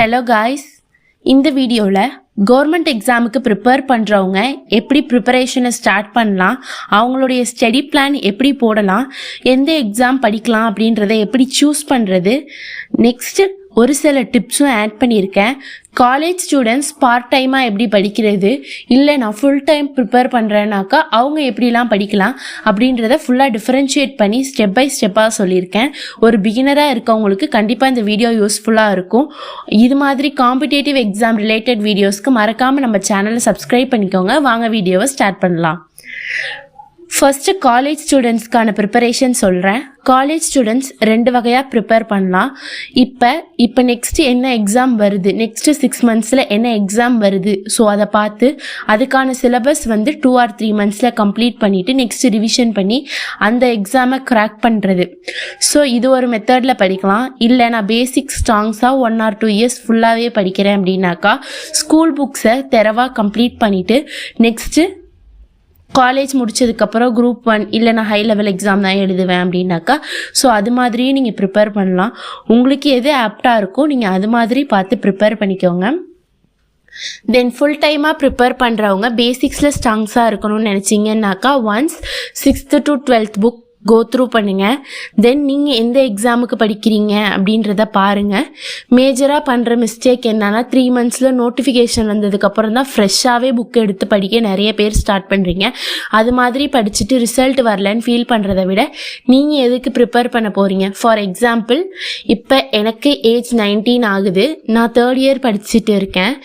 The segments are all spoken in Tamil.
ஹலோ காய்ஸ், இந்த வீடியோவில் கவர்மெண்ட் எக்ஸாமுக்கு ப்ரிப்பேர் பண்ணுறவங்க எப்படி ப்ரிப்பரேஷனை ஸ்டார்ட் பண்ணலாம், அவங்களுடைய ஸ்டடி பிளான் எப்படி போடலாம், எந்த எக்ஸாம் படிக்கலாம் அப்படின்றத எப்படி சூஸ் பண்ணுறது, நெக்ஸ்ட்டு ஒரு சில டிப்ஸும் ஆட் பண்ணியிருக்கேன். காலேஜ் ஸ்டூடெண்ட்ஸ் பார்ட் டைமாக எப்படி படிக்கிறது, இல்லை நான் ஃபுல் டைம் ப்ரிப்பேர் பண்ணுறேன்னாக்கா அவங்க எப்படிலாம் படிக்கலாம் அப்படின்றத ஃபுல்லாக டிஃப்ரென்ஷியேட் பண்ணி ஸ்டெப் பை ஸ்டெப்பாக சொல்லியிருக்கேன். ஒரு பிகினராக இருக்கவங்களுக்கு கண்டிப்பாக இந்த வீடியோ யூஸ்ஃபுல்லாக இருக்கும். இது மாதிரி காம்படிட்டிவ் எக்ஸாம் ரிலேட்டட் வீடியோஸ்க்கு மறக்காமல் நம்ம சேனலை சப்ஸ்கிரைப் பண்ணிக்கோங்க. வாங்க வீடியோவை ஸ்டார்ட் பண்ணலாம். ஃபர்ஸ்ட்டு காலேஜ் ஸ்டூடெண்ட்ஸ்க்கான ப்ரிப்பரேஷன் சொல்கிறேன். காலேஜ் ஸ்டூடெண்ட்ஸ் 2 வகையாக ப்ரிப்பேர் பண்ணலாம். இப்போ நெக்ஸ்ட்டு என்ன எக்ஸாம் வருது, நெக்ஸ்ட்டு 6 monthஸில் என்ன எக்ஸாம் வருது, ஸோ அதை பார்த்து அதுக்கான சிலபஸ் 2 or 3 monthஸில் கம்ப்ளீட் பண்ணிவிட்டு நெக்ஸ்ட்டு ரிவிஷன் பண்ணி அந்த எக்ஸாமை க்ராக் பண்ணுறது. ஸோ இது ஒரு மெத்தடில் படிக்கலாம். இல்லை நான் பேசிக் ஸ்ட்ராங்ஸாக 1 or 2 years ஃபுல்லாகவே படிக்கிறேன் அப்படின்னாக்கா ஸ்கூல் புக்ஸை தெரவாக கம்ப்ளீட் பண்ணிவிட்டு நெக்ஸ்ட்டு காலேஜ் முடிச்சதுக்கப்புறம் குரூப் 1 இல்லை நான் ஹை லெவல் எக்ஸாம் தான் எழுதுவேன் அப்படின்னாக்கா ஸோ அது மாதிரியே நீங்கள் ப்ரிப்பேர் பண்ணலாம். உங்களுக்கு எது ஆப்டாக இருக்கோ நீங்கள் அது மாதிரி பார்த்து ப்ரிப்பேர் பண்ணிக்கோங்க. தென் ஃபுல் டைமாக ப்ரிப்பேர் பண்ணுறவங்க பேசிக்ஸில் ஸ்ட்ராங்ஸாக இருக்கணும்னு நினச்சிங்கன்னாக்கா once 6th to 12th book go through பண்ணுங்கள். தென் நீங்கள் எந்த எக்ஸாமுக்கு படிக்கிறீங்க அப்படின்றத பாருங்கள். மேஜராக பண்ணுற மிஸ்டேக் என்னன்னா 3 monthஸில் நோட்டிஃபிகேஷன் வந்ததுக்கப்புறம் தான் ஃப்ரெஷ்ஷாகவே புக் எடுத்து படிக்க நிறைய பேர் ஸ்டார்ட் பண்ணுறீங்க. அது மாதிரி படிச்சுட்டு ரிசல்ட் வரலன்னு ஃபீல் பண்ணுறதை விட நீங்கள் எதுக்கு ப்ரிப்பேர் பண்ண போகிறீங்க. ஃபார் எக்ஸாம்பிள், இப்போ எனக்கு ஏஜ் 19 ஆகுது, நான் 3rd year படிச்சுட்டு இருக்கேன்.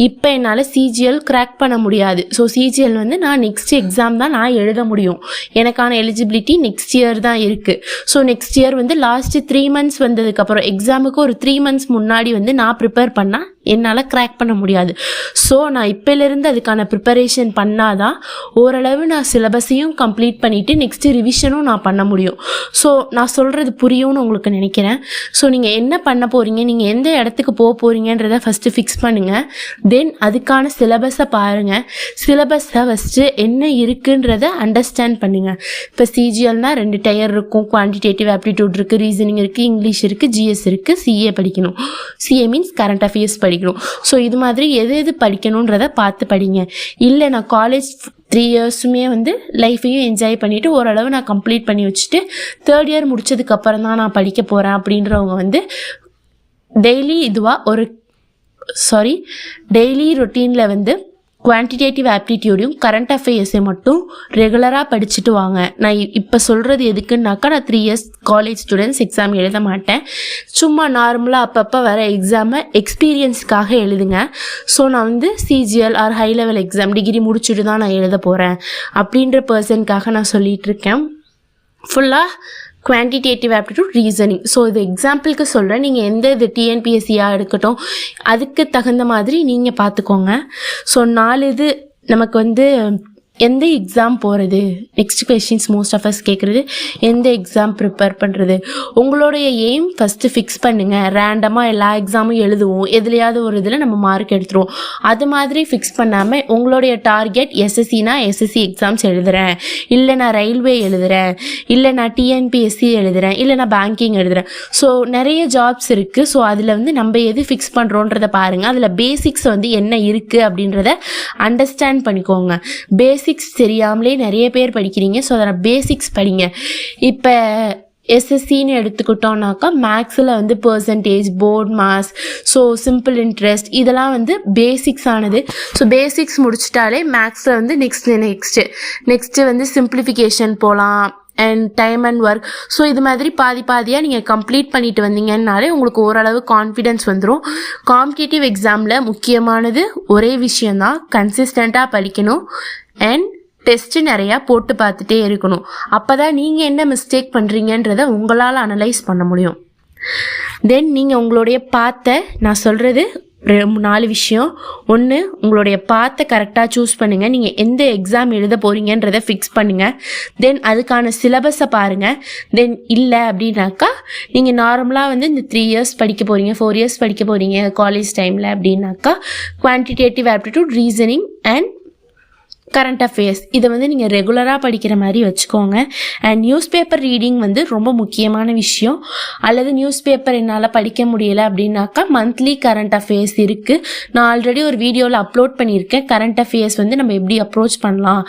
இப்போ என்னால் சிஜிஎல் கிராக் பண்ண முடியாது. ஸோ சிஜிஎல் நான் நெக்ஸ்ட் எக்ஸாம் தான் நான் எழுத முடியும். எனக்கான எலிஜிபிலிட்டி நெக்ஸ்ட் இயர் தான் இருக்கு. So next year last 3 months வந்ததுக்கப்புறம் எக்ஸாமுக்கு ஒரு 3 months முன்னாடி நான் ப்ரிப்பேர் பண்ணால் என்னால் கிராக் பண்ண முடியாது. ஸோ நான் இப்போலேருந்து அதுக்கான ப்ரிப்பரேஷன் பண்ணாதான் ஓரளவு நான் சிலபஸையும் கம்ப்ளீட் பண்ணிவிட்டு நெக்ஸ்ட்டு ரிவிஷனும் நான் பண்ண முடியும். ஸோ நான் சொல்கிறது புரியும்னு உங்களுக்கு நினைக்கிறேன். ஸோ நீங்கள் என்ன பண்ண போகிறீங்க, நீங்கள் எந்த இடத்துக்கு போக போகிறீங்கன்றத ஃபஸ்ட்டு ஃபிக்ஸ் பண்ணுங்கள். தென் அதுக்கான சிலபஸை பாருங்கள். சிலபஸை ஃபஸ்ட்டு என்ன இருக்குன்றத அண்டர்ஸ்டாண்ட் பண்ணுங்கள். இப்போ சிஜிஎல்னால் 2 tier இருக்கும். குவான்டிடேட்டிவ் ஆப்டிடியூட் இருக்குது, ரீசனிங் இருக்குது, இங்கிலீஷ் இருக்குது, ஜிஎஸ் இருக்குது, சிஏ படிக்கணும். சிஏ மீன்ஸ் கரண்ட் அஃபேர்ஸ் படிக்கணும். ஸோ இது மாதிரி எது படிக்கணுன்றத பார்த்து படிங்க. இல்லை நான் காலேஜ் 3 yearsமே லைஃபையும் என்ஜாய் பண்ணிவிட்டு ஓரளவு நான் கம்ப்ளீட் பண்ணி வச்சுட்டு 3rd year முடிச்சதுக்கப்புறம் தான் நான் படிக்க போகிறேன் அப்படின்றவங்க டெய்லி ரொட்டீனில் குவான்டிடேட்டிவ் ஆப்டிடியூடையும் கரண்ட் அஃபேர்ஸை மட்டும் ரெகுலராக படிச்சுட்டு வாங்க. நான் இப்போ சொல்கிறது எதுக்குன்னாக்கா நான் 3 years காலேஜ் ஸ்டூடெண்ட்ஸ் எக்ஸாம் எழுத மாட்டேன். சும்மா நார்மலாக அப்பப்போ வர எக்ஸாமை எக்ஸ்பீரியன்ஸ்க்காக எழுதுங்க. ஸோ நான் CGL or high level exam degree முடிச்சுட்டு தான் நான் எழுத போகிறேன் அப்படின்ற பர்சனுக்காக நான் சொல்லிகிட்ருக்கேன். ஃபுல்லாக குவான்டிடேட்டிவ் ஆப்டிடியூட், ரீசனிங். ஸோ இது எக்ஸாம்பிளுக்கு சொல்கிறேன். நீங்கள் எந்த டிஎன்பிஎஸ்சியாக எடுக்கட்டும் அதுக்கு தகுந்த மாதிரி நீங்கள் பார்த்துக்கோங்க. ஸோ 4 நமக்கு எந்த எக்ஸாம் போகிறது, next questions most of us கேட்குறது, எந்த எக்ஸாம் ப்ரிப்பேர் பண்ணுறது. உங்களுடைய எய்ம் ஃபஸ்ட்டு ஃபிக்ஸ் பண்ணுங்கள். ரேண்டமாக எல்லா எக்ஸாமும் எழுதுவோம், எதுலையாவது ஒரு இதில் நம்ம மார்க் எடுத்துருவோம். அது மாதிரி ஃபிக்ஸ் பண்ணாமல் உங்களுடைய டார்கெட் எஸ்எஸ்சினா எஸ்எஸ்சி எக்ஸாம்ஸ் எழுதுகிறேன், இல்லை நான் ரயில்வே எழுதுகிறேன், இல்லை நான் டிஎன்பிஎஸ்சி எழுதுகிறேன், இல்லை நான் பேங்கிங் எழுதுகிறேன். ஸோ நிறைய ஜாப்ஸ் இருக்குது. ஸோ அதில் நம்ம எது ஃபிக்ஸ் பண்ணுறோன்றதை பாருங்கள். அதில் பேசிக்ஸ் என்ன இருக்குது அப்படின்றத அண்டர்ஸ்டாண்ட் பண்ணிக்கோங்க. பேசிக்ஸ் தெரியாமலே நிறைய பேர் படிக்கிறீங்க. ஸோ அதனால் பேசிக்ஸ் படிங்க. இப்போ எஸ்எஸ்சின்னு எடுத்துக்கிட்டோம்னாக்கா மேக்ஸில் பர்சன்டேஜ், போர்ட் மாஸ், ஸோ சிம்பிள் இன்ட்ரெஸ்ட் இதெல்லாம் பேசிக்ஸ் ஆனது. ஸோ பேசிக்ஸ் முடிச்சிட்டாலே மேக்ஸில் நெக்ஸ்ட்டு சிம்பிளிஃபிகேஷன் போகலாம் and time and work. So இது மாதிரி பாதியாக நீங்கள் கம்ப்ளீட் பண்ணிட்டு வந்தீங்கன்னாலே உங்களுக்கு ஓரளவு கான்ஃபிடென்ஸ் வந்துடும். காம்படிட்டிவ் எக்ஸாமில் முக்கியமானது ஒரே விஷயந்தான், கன்சிஸ்டண்ட்டாக படிக்கணும் அண்ட் டெஸ்ட்டு நிறையா போட்டு பார்த்துட்டே இருக்கணும். அப்போ தான் நீங்கள் என்ன மிஸ்டேக் பண்ணுறீங்கன்றதை உங்களால் அனலைஸ் பண்ண முடியும். தென் நீங்கள் உங்களுடைய நான் சொல்கிறது 4 விஷயம். 1, உங்களுடைய கரெக்டாக சூஸ் பண்ணுங்கள். நீங்கள் எந்த எக்ஸாம் எழுத போகிறீங்கன்றதை ஃபிக்ஸ் பண்ணுங்கள். தென் அதுக்கான சிலபஸை பாருங்கள். தென் இல்லை அப்படின்னாக்கா நீங்கள் நார்மலாக இந்த 3 years படிக்க போகிறீங்க, 4 years படிக்க போகிறீங்க காலேஜ் டைமில் அப்படின்னாக்கா quantitative aptitude, reasoning and current affairs இதை வந்து நீங்கள் ரெகுலராக படிக்கிற மாதிரி வச்சுக்கோங்க. அண்ட் நியூஸ் பேப்பர் ரீடிங் வந்து ரொம்ப முக்கியமான விஷயம். அல்லது நியூஸ் பேப்பர் என்னால் படிக்க முடியலை அப்படின்னாக்கா மந்த்லி கரண்ட் அஃபேர்ஸ் இருக்குது. நான் ஆல்ரெடி ஒரு வீடியோவில் அப்லோட் பண்ணியிருக்கேன். கரண்ட் அஃபேர்ஸ் வந்து நம்ம எப்படி அப்ரோச் பண்ணலாம்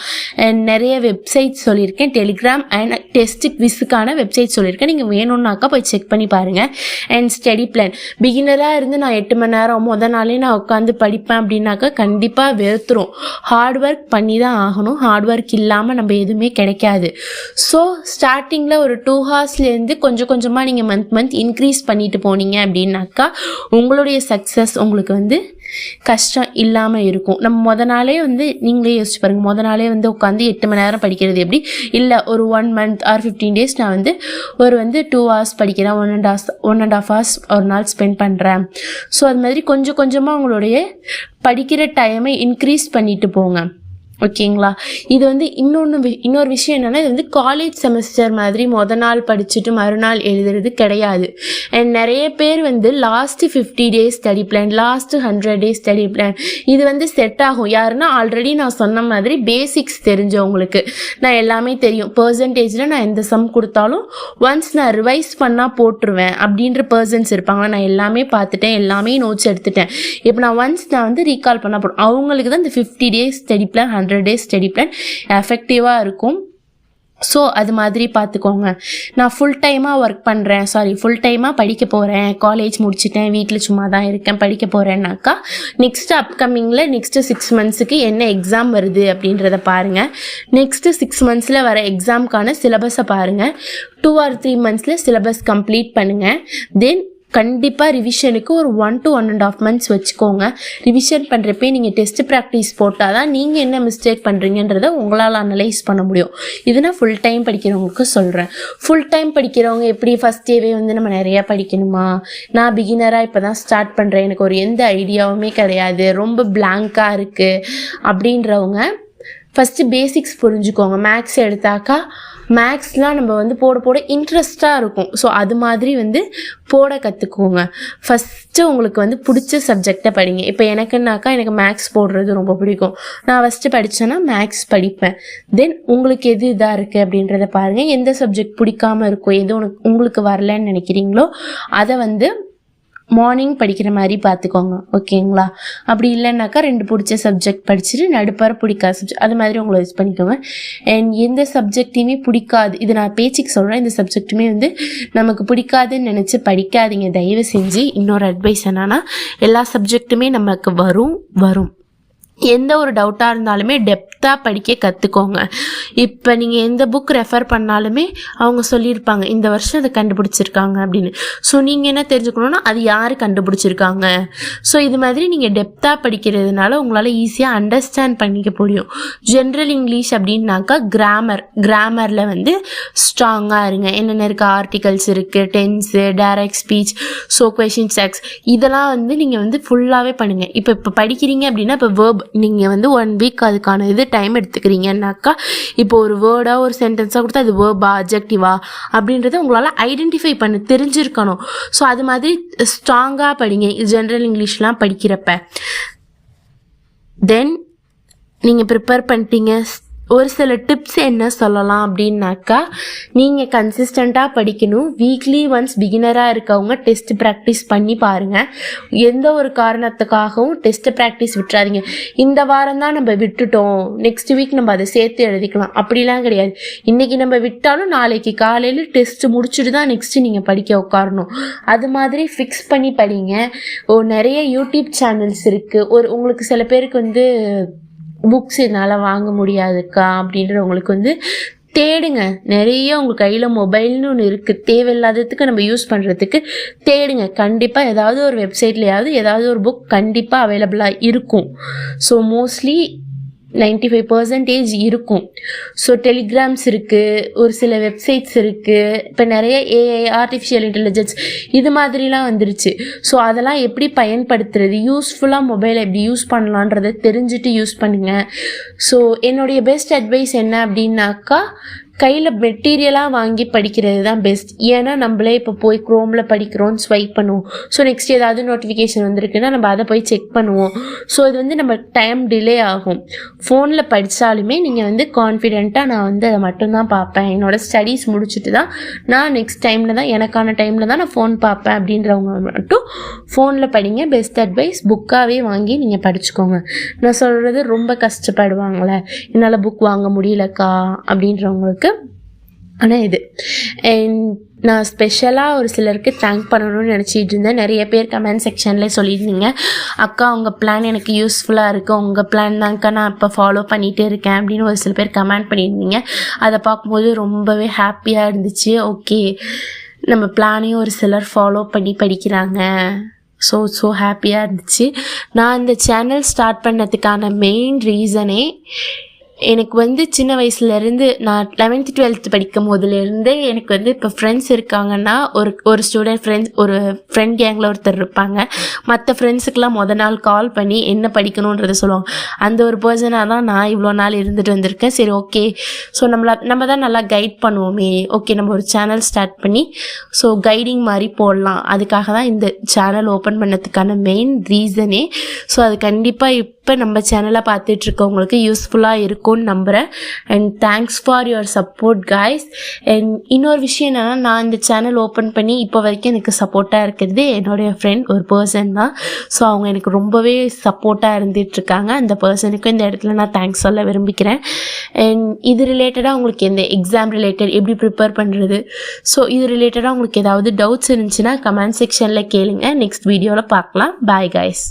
அண்ட் நிறைய வெப்சைட் சொல்லியிருக்கேன். டெலிகிராம் அண்ட் டெஸ்ட் குவிஸுக்கான வெப்சைட் சொல்லியிருக்கேன். நீங்கள் வேணும்னாக்கா போய் செக் பண்ணி பாருங்கள். அண்ட் ஸ்டடி பிளான் பிகினராக இருந்து நான் 8 மணி நேரம் முதல் நாளே நான் உட்காந்து படிப்பேன் அப்படின்னாக்கா கண்டிப்பாக வெறுத்துரும். ஹார்ட் ஒர்க் பண்ணி தான் ஆகணும். ஹார்ட் ஒர்க் இல்லாமல் நம்ம எதுவுமே கிடைக்காது. ஸோ ஸ்டார்டிங்கில் ஒரு 2 ஹார்ஸ்லேருந்து கொஞ்சம் கொஞ்சமாக நீங்கள் மந்த் இன்க்ரீஸ் பண்ணிட்டு போனீங்க அப்படின்னாக்கா உங்களுடைய சக்ஸஸ் உங்களுக்கு வந்து கஷ்டம் இல்லாமல் இருக்கும். நம்ம முத நாளே வந்து நீங்களே யோசிச்சு பாருங்கள். முத நாளே வந்து உட்காந்து 8 மணி நேரம் படிக்கிறது எப்படி? இல்லை ஒரு 1 மந்த் ஆர் 15 டேஸ் நான் வந்து ஒரு 2 ஹவர்ஸ் படிக்கிறேன், 1.5 ஹவர்ஸ் ஒரு நாள் ஸ்பெண்ட் பண்ணுறேன். ஸோ அது மாதிரி கொஞ்சம் கொஞ்சமாக உங்களுடைய படிக்கிற டைமை இன்க்ரீஸ் பண்ணிட்டு போங்க. ஓகேங்களா? இது வந்து இன்னொரு விஷயம் என்னென்னா, இது வந்து காலேஜ் செமஸ்டர் மாதிரி முத நாள் படிச்சுட்டு மறுநாள் எழுதுறது கிடையாது. அண்ட் நிறைய பேர் வந்து last 50 days study plan, last 100 days study plan இது வந்து செட் ஆகும். யாருன்னா ஆல்ரெடி நான் சொன்ன மாதிரி பேசிக்ஸ் தெரிஞ்சவங்களுக்கு. நான் எல்லாமே தெரியும், பர்சன்டேஜில் நான் எந்த சம் கொடுத்தாலும் ஒன்ஸ் நான் ரிவைஸ் பண்ணால் போட்டுருவேன் அப்படின்ற பர்சன்ஸ் இருப்பாங்க. நான் எல்லாமே பார்த்துட்டேன், எல்லாமே நோட்ஸ் எடுத்துட்டேன். இப்போ நான் வந்து ரீகால் பண்ணால் போடும். அவங்களுக்கு தான் இந்த 50 days study plan 100 days study plan எஃபெக்டிவாக இருக்கும். ஸோ அது மாதிரி பார்த்துக்கோங்க. நான் ஃபுல் டைமாக படிக்க போகிறேன், காலேஜ் முடிச்சுட்டேன், வீட்டில் சும்மா தான் இருக்கேன், படிக்க போகிறேன்னாக்கா நெக்ஸ்ட்டு அப்கமிங்கில் நெக்ஸ்ட்டு 6 மந்த்ஸுக்கு என்ன எக்ஸாம் வருது அப்படின்றத பாருங்கள். நெக்ஸ்ட்டு 6 மந்த்ஸில் வர எக்ஸாமுக்கான சிலபஸை பாருங்கள். 2 or 3 மந்த்ஸில் சிலபஸ் கம்ப்ளீட் பண்ணுங்கள். தென் கண்டிப்பாக ரிவிஷனுக்கு ஒரு 1 to 1.5 months வச்சுக்கோங்க. ரிவிஷன் பண்ணுறப்பே நீங்கள் டெஸ்ட் ப்ராக்டிஸ் போட்டால் தான் நீங்கள் என்ன மிஸ்டேக் பண்ணுறீங்கன்றதை உங்களால் அனலைஸ் பண்ண முடியும். இது நான் ஃபுல் டைம் படிக்கிறவங்களுக்கு சொல்கிறேன். ஃபுல் டைம் படிக்கிறவங்க எப்படி ஃபஸ்ட் டேவே வந்து நம்ம நிறையா படிக்கணுமா? நான் பிகினராக இப்போ தான் ஸ்டார்ட் பண்ணுறேன், எனக்கு ஒரு எந்த ஐடியாவுமே கிடையாது, ரொம்ப பிளாங்காக இருக்குது அப்படின்றவங்க ஃபஸ்ட்டு பேசிக்ஸ் புரிஞ்சுக்கோங்க. மேக்ஸ் எடுத்தாக்கா மேக்ஸ்லாம் நம்ம வந்து போட இன்ட்ரெஸ்டாக இருக்கும். ஸோ அது மாதிரி வந்து போட கற்றுக்கோங்க. ஃபஸ்ட்டு உங்களுக்கு வந்து பிடிச்ச சப்ஜெக்டை படிங்க. இப்போ எனக்குன்னாக்கா எனக்கு மேக்ஸ் போடுறது ரொம்ப பிடிக்கும். நான் ஃபஸ்ட்டு படித்தேன்னா மேக்ஸ் படிப்பேன். தென் உங்களுக்கு எது இதாக இருக்குது அப்படின்றத பாருங்கள். எந்த சப்ஜெக்ட் பிடிக்காமல் இருக்கும், எது உங்களுக்கு வரலன்னு நினைக்கிறீங்களோ அதை வந்து மார்னிங் படிக்கிற மாதிரி பார்த்துக்கோங்க. ஓகேங்களா? அப்படி இல்லைன்னாக்கா 2 பிடிச்ச சப்ஜெக்ட் படிச்சுட்டு நடுப்பார பிடிக்காத சப்ஜெக்ட் அது மாதிரி உங்களை யூஸ் பண்ணிக்கோங்க. அண்ட் எந்த சப்ஜெக்டையுமே பிடிக்காது, இது நான் பேச்சுக்கு சொல்கிறேன், இந்த சப்ஜெக்ட்டுமே வந்து நமக்கு பிடிக்காதுன்னு நினச்சி படிக்காதீங்க தயவு செஞ்சு. இன்னொரு அட்வைஸ் என்னன்னா, எல்லா சப்ஜெக்ட்டுமே நமக்கு வரும். எந்த ஒரு டவுட்டாக இருந்தாலுமே டெப்த்தாக படிக்க கற்றுக்கோங்க. இப்போ நீங்கள் எந்த புக் ரெஃபர் பண்ணாலுமே அவங்க சொல்லியிருப்பாங்க இந்த வருஷம் அதை கண்டுபிடிச்சிருக்காங்க அப்படின்னு. ஸோ நீங்கள் என்ன தெரிஞ்சுக்கணுன்னா அது யார் கண்டுபிடிச்சிருக்காங்க. ஸோ இது மாதிரி நீங்கள் டெப்த்தாக படிக்கிறதுனால உங்களால் ஈஸியாக அண்டர்ஸ்டாண்ட் பண்ணிக்க முடியும். ஜென்ரல் இங்கிலீஷ் அப்படின்னாக்கா கிராமரில் வந்து ஸ்ட்ராங்காக இருங்க. என்னென்ன இருக்குது, ஆர்டிகல்ஸ் இருக்குது, tens, direct speech, so question sex இதெல்லாம் வந்து நீங்கள் வந்து ஃபுல்லாகவே பண்ணுங்கள். இப்போ படிக்கிறீங்க அப்படின்னா இப்போ வேர்ப் நீங்கள் வந்து 1 வீக் அதுக்கான டைம் எடுத்துக்கிறீங்கன்னாக்கா இப்போ ஒரு வேர்டாக ஒரு சென்டென்ஸாக கொடுத்தா அது வேர்பா அட்ஜெக்டிவா அப்படின்றத உங்களால் ஐடென்டிஃபை பண்ண தெரிஞ்சிருக்கணும். ஸோ அது மாதிரி ஸ்ட்ராங்காக படிங்க ஜென்ரல் இங்கிலீஷ்லாம் படிக்கிறப்ப. தென் நீங்கள் ப்ரிப்பேர் பண்ணிட்டீங்க. ஒரு சில டிப்ஸ் என்ன சொல்லலாம் அப்படின்னாக்கா, நீங்கள் கன்சிஸ்டண்ட்டாக படிக்கணும். வீக்லி ஒன்ஸ் பிகினராக இருக்கவங்க டெஸ்ட் ப்ராக்டிஸ் பண்ணி பாருங்கள். எந்த ஒரு காரணத்துக்காகவும் டெஸ்ட் ப்ராக்டிஸ் விட்டுறாதீங்க. இந்த வாரம் தான் நம்ம விட்டுட்டோம், நெக்ஸ்ட் வீக் நம்ம அதை சேர்த்து எழுதிக்கலாம் அப்படிலாம் கிடையாது. இன்றைக்கி நம்ம விட்டாலும் நாளைக்கு காலையில் டெஸ்ட் முடிச்சுட்டு தான் நெக்ஸ்ட்டு நீங்கள் படிக்க உட்காரணும். அது மாதிரி ஃபிக்ஸ் பண்ணி படிங்க. நிறைய யூடியூப் சேனல்ஸ் இருக்குது. உங்களுக்கு சில பேருக்கு வந்து புக்ஸ் என்னால் வாங்க முடியாதுக்கா அப்படின்றவங்களுக்கு வந்து தேடுங்க. நிறைய உங்கள் கையில் மொபைல்னு ஒன்று இருக்குது, தேவையில்லாததுக்கு நம்ம யூஸ் பண்ணுறதுக்கு தேடுங்க. கண்டிப்பாக ஏதாவது ஒரு வெப்சைட்லையாவது ஏதாவது ஒரு புக் கண்டிப்பாக அவைலபிளாக இருக்கும். ஸோ மோஸ்ட்லி 95% இருக்கும். ஸோ டெலிகிராம்ஸ் இருக்குது, ஒரு சில வெப்சைட்ஸ் இருக்குது. இப்போ நிறைய AI ஆர்டிஃபிஷியல் இன்டெலிஜென்ஸ் இது மாதிரிலாம் வந்துருச்சு. ஸோ அதெல்லாம் எப்படி பயன்படுத்துறது, யூஸ்ஃபுல்லாக மொபைலை எப்படி யூஸ் பண்ணலான்றதை தெரிஞ்சுட்டு யூஸ் பண்ணுங்கள். ஸோ என்னுடைய பெஸ்ட் அட்வைஸ் என்ன அப்படின்னாக்கா, கையில் மெட்டீரியலாக வாங்கி படிக்கிறது தான் பெஸ்ட். ஏன்னா நம்மளே இப்போ போய் க்ரோமில் படிக்கிறோன்னு ஸ்வைப் பண்ணுவோம். ஸோ நெக்ஸ்ட் ஏதாவது நோட்டிஃபிகேஷன் வந்திருக்குன்னா நம்ம அதை போய் செக் பண்ணுவோம். ஸோ இது வந்து நம்ம டைம் டிலே ஆகும். ஃபோனில் படித்தாலுமே நீங்கள் வந்து கான்ஃபிடென்ட்டாக நான் வந்து அதை மட்டும்தான் பார்ப்பேன், என்னோடய ஸ்டடீஸ் முடிச்சுட்டு தான் நான் நெக்ஸ்ட் டைமில் தான் எனக்கான டைமில் தான் நான் ஃபோன் பார்ப்பேன் அப்படின்றவங்க மட்டும் ஃபோனில் படிங்க. பெஸ்ட் அட்வைஸ், புக்காகவே வாங்கி நீங்கள் படிச்சுக்கோங்க. நான் சொல்கிறது ரொம்ப கஷ்டப்படுவாங்களே என்னால் புக் வாங்க முடியலக்கா அப்படின்றவங்களுக்கு ஆனால் இது. அண்ட் நான் ஸ்பெஷலாக ஒரு சிலருக்கு தேங்க் பண்ணணும்னு நினச்சிட்டு இருந்தேன். நிறைய பேர் கமெண்ட் செக்ஷனில் சொல்லியிருந்தீங்க, அக்கா உங்கள் பிளான் எனக்கு யூஸ்ஃபுல்லாக இருக்குது, உங்கள் பிளான் தான்க்கா நான் இப்போ ஃபாலோ பண்ணிகிட்டே இருக்கேன் அப்படின்னு ஒரு சில பேர் கமெண்ட் பண்ணியிருந்தீங்க. அதை பார்க்கும்போது ரொம்பவே ஹாப்பியாக இருந்துச்சு. ஓகே, நம்ம பிளானையும் ஒரு சிலர் ஃபாலோ பண்ணி படிக்கிறாங்க. ஸோ ஹாப்பியாக இருந்துச்சு. நான் இந்த சேனல் ஸ்டார்ட் பண்ணதுக்கான மெயின் ரீசனே எனக்கு வந்து சின்ன வயசுலேருந்து நான் 11th 12th படிக்கும் போதுலேருந்தே எனக்கு வந்து இப்போ ஃப்ரெண்ட்ஸ் இருக்காங்கன்னா ஒரு ஸ்டூடெண்ட் ஃப்ரெண்ட்ஸ், ஒரு ஃப்ரெண்ட் கேங்கில் ஒருத்தர் இருப்பாங்க. மற்ற ஃப்ரெண்ட்ஸுக்கெலாம் நாள் கால் பண்ணி என்ன படிக்கணுன்றதை சொல்லுவாங்க. அந்த ஒரு பர்சனாக தான் நான் இவ்வளோ நாள் இருந்துட்டு வந்திருக்கேன். சரி ஓகே, ஸோ நம்ம தான் நல்லா கைட் பண்ணுவோமே, ஓகே நம்ம ஒரு சேனல் ஸ்டார்ட் பண்ணி ஸோ கைடிங் மாதிரி போடலாம், அதுக்காக தான் இந்த சேனல் ஓப்பன் பண்ணதுக்கான மெயின் ரீசனே. ஸோ அது கண்டிப்பாக இப்போ நம்ம சேனலை பார்த்துட்ருக்கவங்களுக்கு யூஸ்ஃபுல்லாக இருக்கும்னு நம்புகிறேன். And thanks for your support guys. And இன்னொரு விஷயம் என்னென்னா, நான் இந்த சேனல் ஓப்பன் பண்ணி இப்போ வரைக்கும் எனக்கு சப்போர்ட்டாக இருக்கிறது என்னுடைய ஃப்ரெண்ட் ஒரு பர்சன் தான். ஸோ அவங்க எனக்கு ரொம்பவே சப்போர்ட்டாக இருந்துகிட்ருக்காங்க. அந்த பர்சனுக்கும் இந்த இடத்துல நான் தேங்க்ஸ் சொல்ல விரும்பிக்கிறேன். அண்ட் இது ரிலேட்டடாக உங்களுக்கு எந்த எக்ஸாம் ரிலேட்டட் எப்படி ப்ரிப்பேர் பண்ணுறது, ஸோ இது ரிலேட்டடாக உங்களுக்கு ஏதாவது டவுட்ஸ் இருந்துச்சுன்னா கமெண்ட் செக்ஷனில் கேளுங்க. நெக்ஸ்ட் வீடியோவில் பார்க்கலாம். Bye guys.